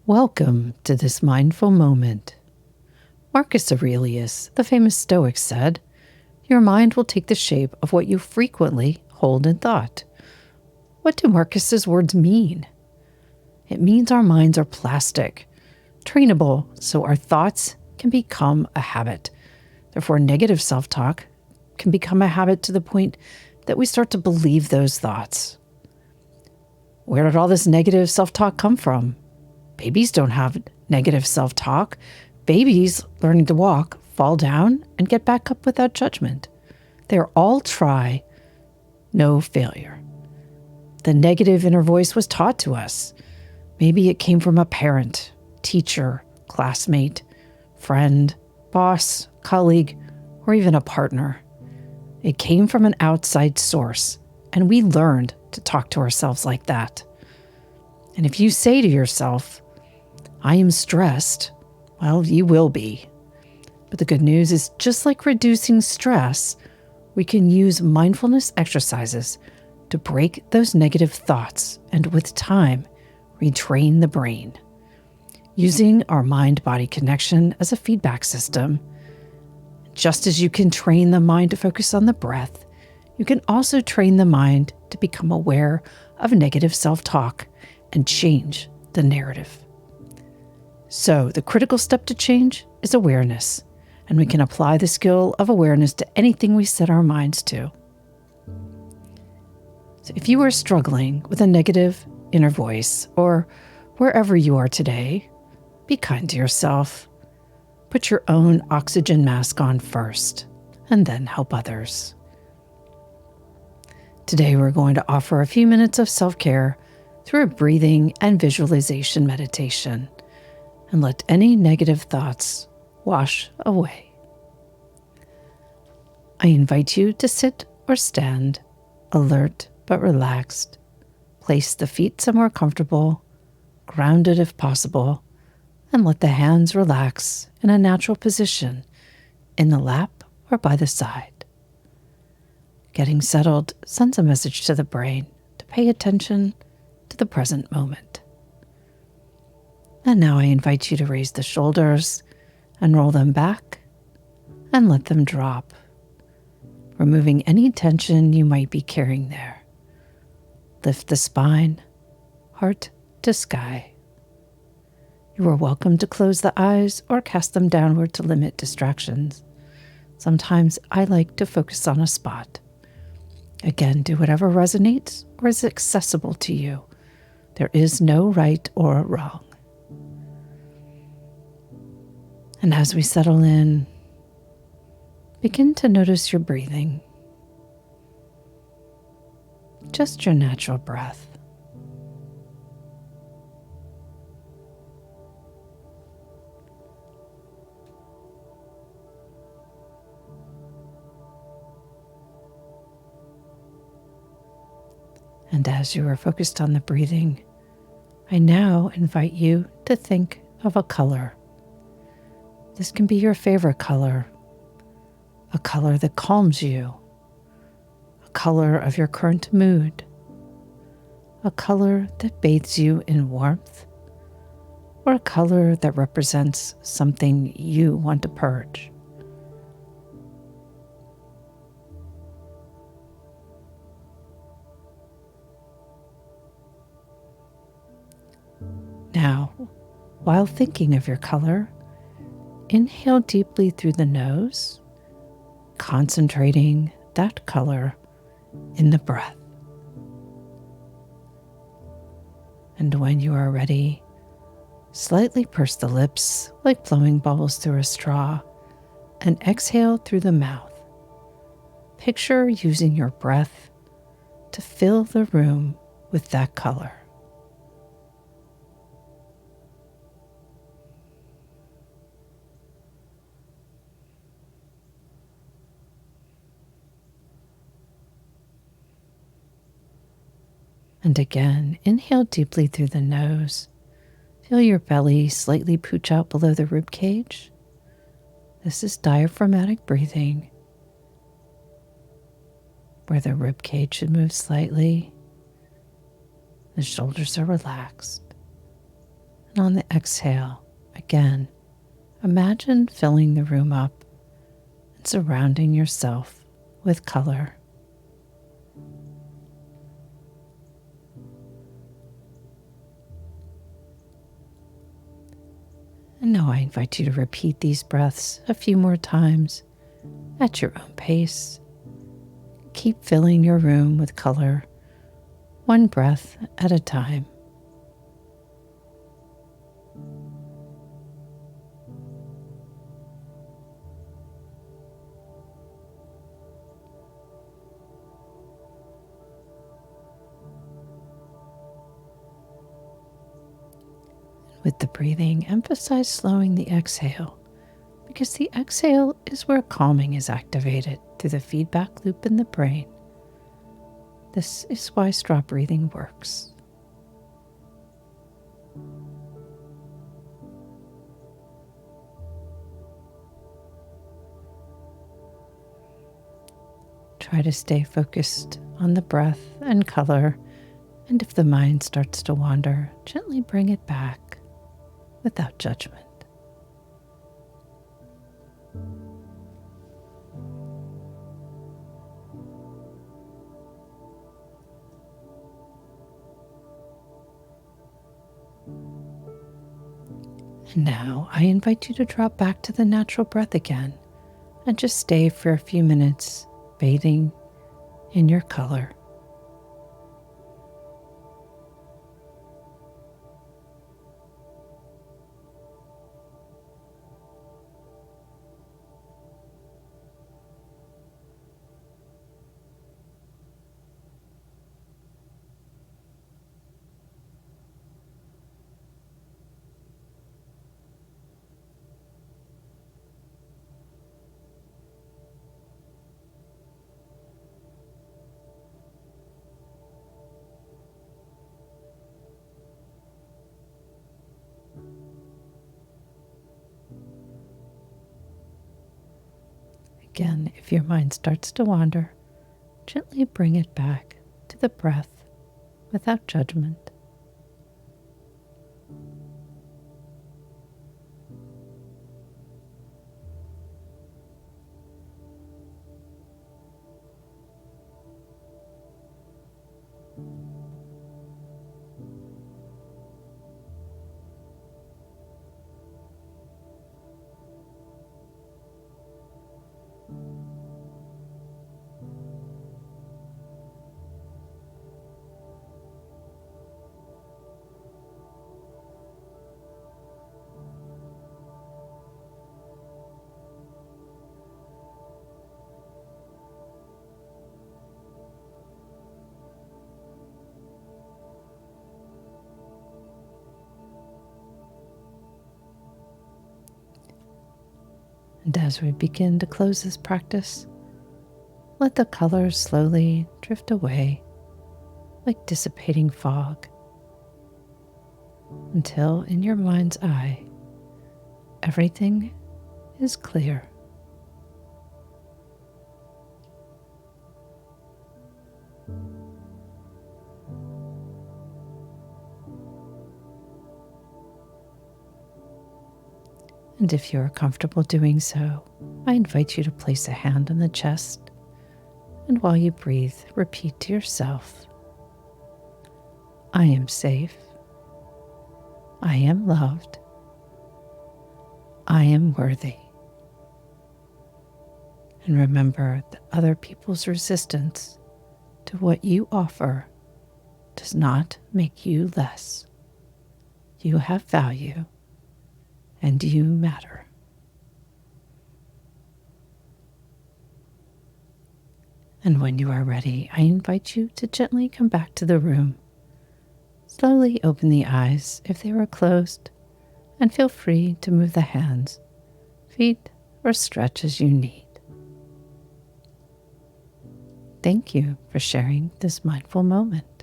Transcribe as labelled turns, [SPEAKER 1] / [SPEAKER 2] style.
[SPEAKER 1] Welcome to this mindful moment. Marcus Aurelius, the famous Stoic, said, "Your mind will take the shape of what you frequently hold in thought." What do Marcus's words mean? It means our minds are plastic, trainable, so our thoughts can become a habit. Therefore, negative self-talk can become a habit to the point that we start to believe those thoughts. Where did all this negative self-talk come from? Babies don't have negative self-talk. Babies learning to walk fall down and get back up without judgment. They're all try, no failure. The negative inner voice was taught to us. Maybe it came from a parent, teacher, classmate, friend, boss, colleague, or even a partner. It came from an outside source, and we learned to talk to ourselves like that. And if you say to yourself, "I am stressed," well, you will be. But the good news is, just like reducing stress, we can use mindfulness exercises to break those negative thoughts and, with time, retrain the brain. Using our mind-body connection as a feedback system, just as you can train the mind to focus on the breath, you can also train the mind to become aware of negative self-talk and change the narrative. So the critical step to change is awareness, and we can apply the skill of awareness to anything we set our minds to. So if you are struggling with a negative inner voice, or wherever you are today, be kind to yourself. Put your own oxygen mask on first, and then help others. Today we're going to offer a few minutes of self-care through a breathing and visualization meditation, and let any negative thoughts wash away. I invite you to sit or stand, alert but relaxed. Place the feet somewhere comfortable, grounded if possible, and let the hands relax in a natural position in the lap or by the side. Getting settled sends a message to the brain to pay attention to the present moment. And now I invite you to raise the shoulders and roll them back and let them drop, removing any tension you might be carrying there. Lift the spine, heart to sky. You are welcome to close the eyes or cast them downward to limit distractions. Sometimes I like to focus on a spot. Again, do whatever resonates or is accessible to you. There is no right or wrong. And as we settle in, begin to notice your breathing. Just your natural breath. And as you are focused on the breathing, I now invite you to think of a color. This can be your favorite color, a color that calms you, a color of your current mood, a color that bathes you in warmth, or a color that represents something you want to purge. Now, while thinking of your color, inhale deeply through the nose, concentrating that color in the breath. And when you are ready, slightly purse the lips like blowing bubbles through a straw and exhale through the mouth. Picture using your breath to fill the room with that color. And again, inhale deeply through the nose. Feel your belly slightly pooch out below the rib cage. This is diaphragmatic breathing, where the rib cage should move slightly. The shoulders are relaxed. And on the exhale, again, imagine filling the room up and surrounding yourself with color. And now I invite you to repeat these breaths a few more times at your own pace. Keep filling your room with color, one breath at a time. With the breathing, emphasize slowing the exhale, because the exhale is where calming is activated through the feedback loop in the brain. This is why straw breathing works. Try to stay focused on the breath and color, and if the mind starts to wander, gently bring it back without judgment. And now I invite you to drop back to the natural breath again and just stay for a few minutes, bathing in your color. Again, if your mind starts to wander, gently bring it back to the breath without judgment. And as we begin to close this practice, let the colors slowly drift away like dissipating fog, until in your mind's eye, everything is clear. And if you are comfortable doing so, I invite you to place a hand on the chest, and while you breathe, repeat to yourself, I am safe, I am loved, I am worthy. And remember that other people's resistance to what you offer does not make you less. You have value, and you matter. And when you are ready, I invite you to gently come back to the room. Slowly open the eyes if they were closed, and feel free to move the hands, feet, or stretch as you need. Thank you for sharing this mindful moment.